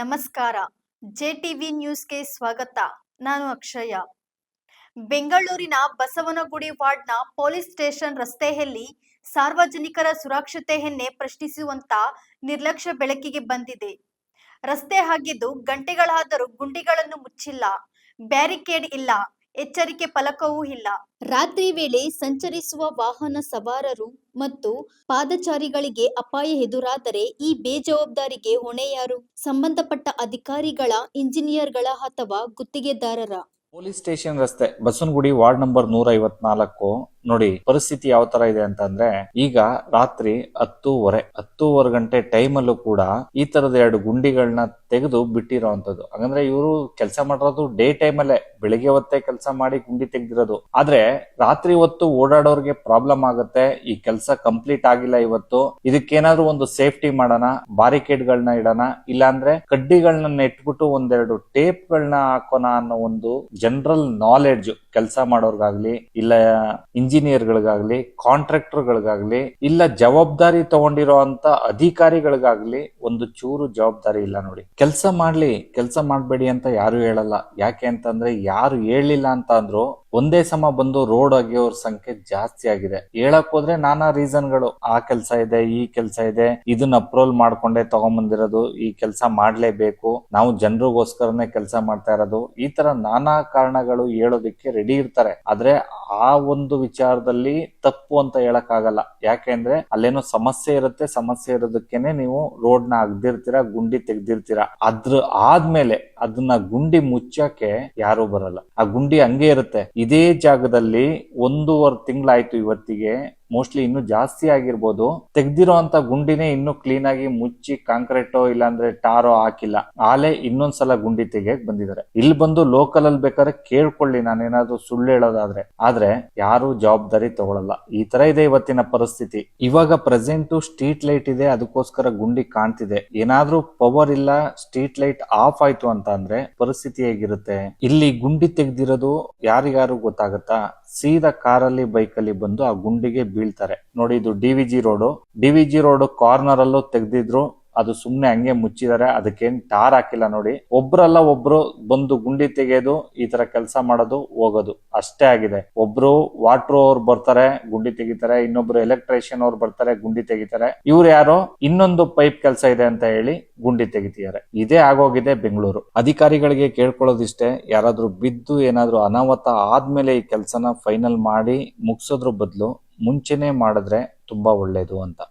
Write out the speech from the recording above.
ನಮಸ್ಕಾರ. ಜೆಟಿವಿ ನ್ಯೂಸ್ಗೆ ಸ್ವಾಗತ. ನಾನು ಅಕ್ಷಯ. ಬೆಂಗಳೂರಿನ ಬಸವನಗುಡಿ ವಾರ್ಡ್ನ ಪೊಲೀಸ್ ಸ್ಟೇಷನ್ ರಸ್ತೆಯಲ್ಲಿ ಸಾರ್ವಜನಿಕರ ಸುರಕ್ಷತೆಯನ್ನೇ ಪ್ರಶ್ನಿಸುವಂತ ನಿರ್ಲಕ್ಷ್ಯ ಬೆಳಕಿಗೆ ಬಂದಿದೆ. ರಸ್ತೆ ಆಗಿದ್ದು ಗಂಟೆಗಳಾದರೂ ಗುಂಡಿಗಳನ್ನು ಮುಚ್ಚಿಲ್ಲ, ಬ್ಯಾರಿಕೇಡ್ ಇಲ್ಲ, ಎಚ್ಚರಿಕೆ ಫಲಕವೂ ಇಲ್ಲ. ರಾತ್ರಿ ವೇಳೆ ಸಂಚರಿಸುವ ವಾಹನ ಸವಾರರು ಮತ್ತು ಪಾದಚಾರಿಗಳಿಗೆ ಅಪಾಯ ಎದುರಾದರೆ ಈ ಬೇಜವಾಬ್ದಾರಿಗೆ ಹೊಣೆ ಯಾರು? ಸಂಬಂಧಪಟ್ಟ ಅಧಿಕಾರಿಗಳ, ಇಂಜಿನಿಯರ್ಗಳ ಅಥವಾ ಗುತ್ತಿಗೆದಾರರ? ಪೊಲೀಸ್ ಸ್ಟೇಷನ್ ರಸ್ತೆ ಬಸವನಗುಡಿ ವಾರ್ಡ್ ನಂಬರ್ 154 ನೋಡಿ ಪರಿಸ್ಥಿತಿ ಯಾವ ತರ ಇದೆ ಅಂತಂದ್ರೆ, ಈಗ ರಾತ್ರಿ 10:30 ಗಂಟೆ ಟೈಮ್ ಅಲ್ಲೂ ಕೂಡ ಈ ತರದ 2 ಗುಂಡಿಗಳನ್ನ ತೆಗೆದು ಬಿಟ್ಟಿರೋಂಥದ್ದು. ಹಾಗಂದ್ರೆ ಇವರು ಕೆಲಸ ಮಾಡಿರೋದು ಡೇ ಟೈಮ್ ಅಲ್ಲೇ, ಬೆಳಿಗ್ಗೆ ಹೊತ್ತೇ ಕೆಲಸ ಮಾಡಿ ಗುಂಡಿ ತೆಗ್ದಿರೋದು. ಆದ್ರೆ ರಾತ್ರಿ ಹೊತ್ತು ಓಡಾಡೋರ್ಗೆ ಪ್ರಾಬ್ಲಮ್ ಆಗುತ್ತೆ. ಈ ಕೆಲಸ ಕಂಪ್ಲೀಟ್ ಆಗಿಲ್ಲ ಇವತ್ತು, ಇದಕ್ಕೇನಾದ್ರೂ ಒಂದು ಸೇಫ್ಟಿ ಮಾಡೋಣ, ಬಾರಿಕೇಡ್ ಗಳನ್ನ ಇಡೋಣ, ಇಲ್ಲಾಂದ್ರೆ ಕಡ್ಡಿಗಳನ್ನ ನೆಟ್ಬಿಟ್ಟು ಒಂದೆರಡು ಟೇಪ್ ಗಳನ್ನ ಹಾಕೋಣ ಅನ್ನೋ ಒಂದು ಜನರಲ್ ನಾಲೆಡ್ಜ್ ಕೆಲಸ ಮಾಡೋರ್ಗಾಗ್ಲಿ, ಇಲ್ಲ ಇಂಜಿನಿಯರ್ ಗಳಿಗಾಗ್ಲಿ, ಕಾಂಟ್ರಾಕ್ಟರ್ ಗಳಿಗಾಗ್ಲಿ, ಇಲ್ಲ ಜವಾಬ್ದಾರಿ ತಗೊಂಡಿರೋ ಅಂತ ಅಧಿಕಾರಿಗಳಿಗಾಗ್ಲಿ ಒಂದು ಚೂರು ಜವಾಬ್ದಾರಿ ಇಲ್ಲ ನೋಡಿ. ಕೆಲಸ ಮಾಡ್ಬೇಡಿ ಅಂತ ಯಾರು ಹೇಳಲ್ಲ. ಯಾಕೆ ಅಂತಂದ್ರೆ ಯಾರು ಹೇಳಿಲ್ಲ ಅಂತ ಅಂದ್ರು ಒಂದೇ ಸಮ ಬಂದು ರೋಡ್ ಅಗೆಯೋರ್ ಸಂಖ್ಯೆ ಜಾಸ್ತಿ ಆಗಿದೆ. ಹೇಳಕ್ ಹೋದ್ರೆ ನಾನಾ ರೀಸನ್ಗಳು, ಆ ಕೆಲಸ ಇದೆ, ಈ ಕೆಲಸ ಇದೆ, ಇದನ್ನ ಅಪ್ರೂವಲ್ ಮಾಡ್ಕೊಂಡೇ ತಗೊಂಡ್ಬಂದಿರೋದು, ಈ ಕೆಲಸ ಮಾಡ್ಲೇಬೇಕು, ನಾವು ಜನರಿಗೋಸ್ಕರನೇ ಕೆಲಸ ಮಾಡ್ತಾ ಇರೋದು, ಈ ತರ ನಾನಾ ಕಾರಣಗಳು ಹೇಳೋದಕ್ಕೆ ರೆಡಿ ಇರ್ತಾರೆ. ಆದ್ರೆ ಆ ಒಂದು ವಿಚಾರದಲ್ಲಿ ತಪ್ಪು ಅಂತ ಹೇಳಕ್ ಆಗಲ್ಲ. ಯಾಕೆಂದ್ರೆ ಅಲ್ಲೇನೋ ಸಮಸ್ಯೆ ಇರುತ್ತೆ, ಸಮಸ್ಯೆ ಇರೋದಕ್ಕೇನೆ ನೀವು ರೋಡ್ ನ ಅಗ್ದಿರ್ತೀರಾ, ಗುಂಡಿ ತೆಗ್ದಿರ್ತೀರಾ. ಅದ್ರ ಆದ್ಮೇಲೆ ಅದನ್ನ ಗುಂಡಿ ಮುಚ್ಚಕ್ಕೆ ಯಾರು ಬರಲ್ಲ. ಆ ಗುಂಡಿ ಹಂಗೆ ಇರುತ್ತೆ. ಇದೇ ಜಾಗದಲ್ಲಿ 1.5 ತಿಂಗಳಾಯ್ತು ಇವತ್ತಿಗೆ, ಮೋಸ್ಟ್ಲಿ ಇನ್ನು ಜಾಸ್ತಿ ಆಗಿರ್ಬೋದು. ತೆಗ್ದಿರೋ ಅಂತ ಗುಂಡಿನೇ ಇನ್ನು ಕ್ಲೀನ್ ಆಗಿ ಮುಚ್ಚಿ ಕಾಂಕ್ರೀಟೋ ಇಲ್ಲಾಂದ್ರೆ ಟಾರೋ ಹಾಕಿಲ್ಲ. ಆಲೆ ಇನ್ನೊಂದ್ಸಲ ಗುಂಡಿ ತೆಗಿಯಕ್ ಬಂದಿದ್ದಾರೆ. ಇಲ್ಲಿ ಬಂದು ಲೋಕಲ್ ಅಲ್ಲಿ ಬೇಕಾದ್ರೆ ಕೇಳ್ಕೊಳ್ಳಿ, ನಾನೇನಾದ್ರೂ ಸುಳ್ಳು ಹೇಳೋದಾದ್ರೆ. ಆದ್ರೆ ಯಾರು ಜವಾಬ್ದಾರಿ ತಗೊಳಲ್ಲ. ಈ ತರ ಇದೆ ಇವತ್ತಿನ ಪರಿಸ್ಥಿತಿ. ಇವಾಗ ಪ್ರೆಸೆಂಟ್ ಸ್ಟ್ರೀಟ್ ಲೈಟ್ ಇದೆ, ಅದಕ್ಕೋಸ್ಕರ ಗುಂಡಿ ಕಾಣ್ತಿದೆ. ಏನಾದ್ರೂ ಪವರ್ ಇಲ್ಲ, ಸ್ಟ್ರೀಟ್ ಲೈಟ್ ಆಫ್ ಆಯ್ತು ಅಂತ ಅಂದ್ರೆ ಪರಿಸ್ಥಿತಿ ಹೇಗಿರುತ್ತೆ? ಇಲ್ಲಿ ಗುಂಡಿ ತೆಗ್ದಿರೋದು ಯಾರಿಗಾರು ಗೊತ್ತಾಗತ್ತಾ? ಸೀದಾ ಕಾರಲ್ಲಿ, ಬೈಕಲ್ಲಿ ಬಂದು ಆ ಗುಂಡಿಗೆ ಬೀಳ್ತಾರೆ ನೋಡಿ. ಇದು ಡಿವಿಜಿ ರೋಡ್ ಕಾರ್ನರ್ ಅಲ್ಲೂ ತೆಗ್ದಿದ್ರು, ಅದು ಸುಮ್ನೆ ಹಂಗೆ ಮುಚ್ಚಿದ್ದಾರೆ, ಅದಕ್ಕೇನ್ ಟಾರ್ ಹಾಕಿಲ್ಲ ನೋಡಿ. ಒಬ್ರಲ್ಲ ಒಬ್ರು ಬಂದು ಗುಂಡಿ ತೆಗೆಯೋದು, ಈ ತರ ಕೆಲಸ ಮಾಡೋದು, ಹೋಗೋದು ಅಷ್ಟೇ ಆಗಿದೆ. ಒಬ್ರು ವಾಟರ್ ಅವ್ರು ಬರ್ತಾರೆ, ಗುಂಡಿ ತೆಗಿತಾರೆ, ಇನ್ನೊಬ್ರು ಎಲೆಕ್ಟ್ರಿಷಿಯನ್ ಅವ್ರು ಬರ್ತಾರೆ, ಗುಂಡಿ ತೆಗಿತಾರೆ. ಇವ್ರು ಯಾರೋ ಇನ್ನೊಂದು ಪೈಪ್ ಕೆಲಸ ಇದೆ ಅಂತ ಹೇಳಿ ಗುಂಡಿ ತೆಗಿತಿದ್ದಾರೆ. ಇದೇ ಆಗೋಗಿದೆ ಬೆಂಗಳೂರು. ಅಧಿಕಾರಿಗಳಿಗೆ ಕೇಳ್ಕೊಳ್ಳೋದಿಷ್ಟೇ, ಯಾರಾದ್ರೂ ಬಿದ್ದು ಏನಾದ್ರೂ ಅನಾಹುತ ಆದ್ಮೇಲೆ ಈ ಕೆಲಸನ ಫೈನಲ್ ಮಾಡಿ ಮುಗಿಸೋದ್ರ ಬದಲು ಮುಂಚೆನೆ ಮಾಡಿದ್ರೆ ತುಂಬಾ ಒಳ್ಳೇದು ಅಂತ.